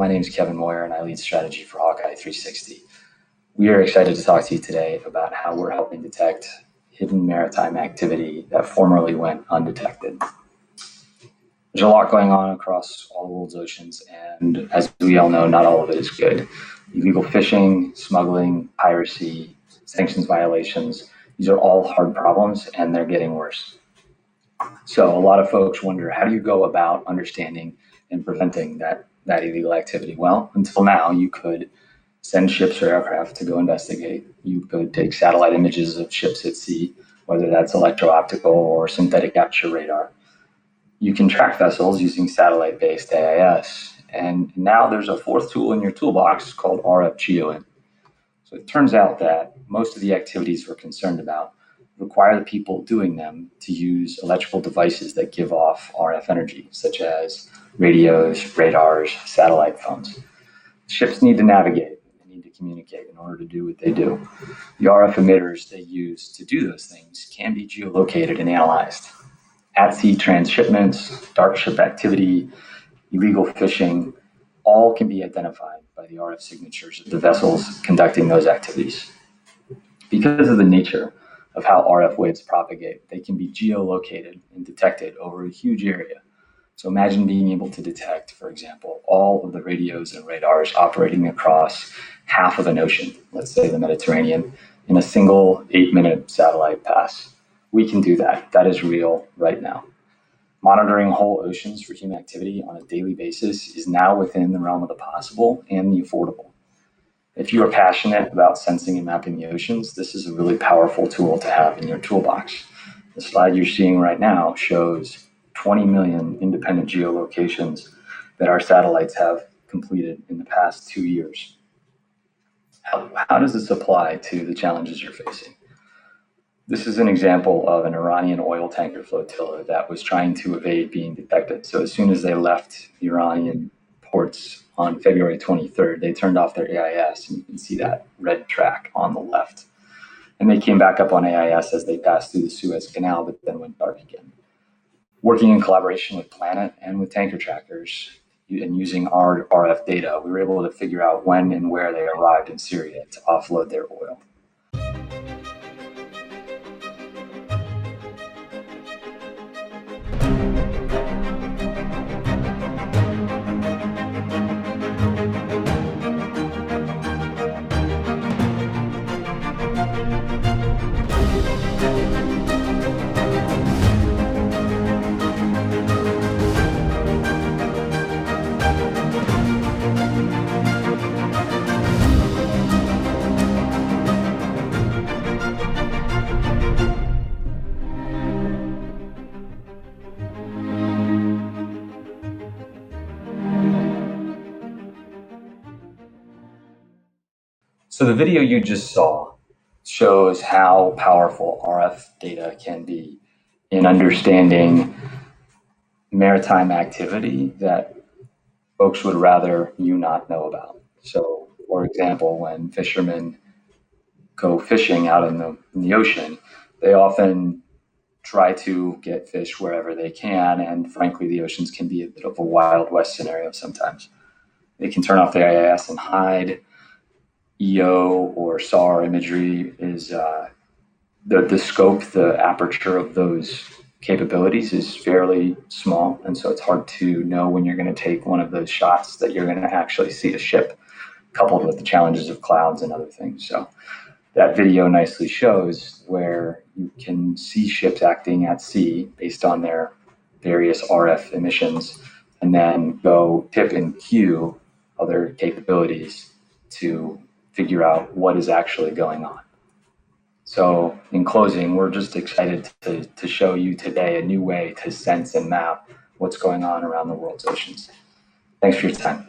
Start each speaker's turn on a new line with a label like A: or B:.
A: My name is Kevin Moyer, and I lead strategy for Hawkeye 360. We are excited to talk to you today about how we're helping detect hidden maritime activity that formerly went undetected. There's a lot going on across all the world's oceans, and as we all know, not all of it is good. Illegal fishing, smuggling, piracy, sanctions violations, these are all hard problems, and they're getting worse. So a lot of folks wonder, how do you go about understanding and preventing that illegal activity? Well, until now, you could send ships or aircraft to go investigate. You could take satellite images of ships at sea, whether that's electro-optical or synthetic aperture radar. You can track vessels using satellite-based AIS. And now there's a fourth tool in your toolbox called RF GeoInt. So it turns out that most of the activities we're concerned about require the people doing them to use electrical devices that give off RF energy, such as radios, radars, satellite phones. Ships need to navigate, they need to communicate in order to do what they do. The RF emitters they use to do those things can be geolocated and analyzed. At-sea transshipments, dark ship activity, illegal fishing, all can be identified by the RF signatures of the vessels conducting those activities. Because of the nature of how RF waves propagate, they can be geolocated and detected over a huge area. So imagine being able to detect, for example, all of the radios and radars operating across half of an ocean, let's say the Mediterranean, in a single 8-minute satellite pass. We can do that. That is real right now. Monitoring whole oceans for human activity on a daily basis is now within the realm of the possible and the affordable. If you are passionate about sensing and mapping the oceans, this is a really powerful tool to have in your toolbox. The slide you're seeing right now shows 20 million independent geolocations that our satellites have completed in the past 2 years. How does this apply to the challenges you're facing? This is an example of an Iranian oil tanker flotilla that was trying to evade being detected. So as soon as they left Iranian ports on February 23rd, they turned off their AIS, and you can see that red track on the left. And they came back up on AIS as they passed through the Suez Canal, but then went dark again. Working in collaboration with Planet and with tanker trackers and using our RF data, we were able to figure out when and where they arrived in Syria to offload their oil. So the video you just saw shows how powerful RF data can be in understanding maritime activity that folks would rather you not know about. So, for example, when fishermen go fishing out in the ocean, they often try to get fish wherever they can, and frankly, the oceans can be a bit of a Wild West scenario sometimes. They can turn off their AIS and hide. EO or SAR imagery is the scope, the aperture of those capabilities is fairly small, and so it's hard to know when you're going to take one of those shots that you're going to actually see a ship, coupled with the challenges of clouds and other things. So that video nicely shows where you can see ships acting at sea based on their various RF emissions, and then go tip and cue other capabilities to figure out what is actually going on. So in closing, we're just excited to show you today a new way to sense and map what's going on around the world's oceans. Thanks for your time.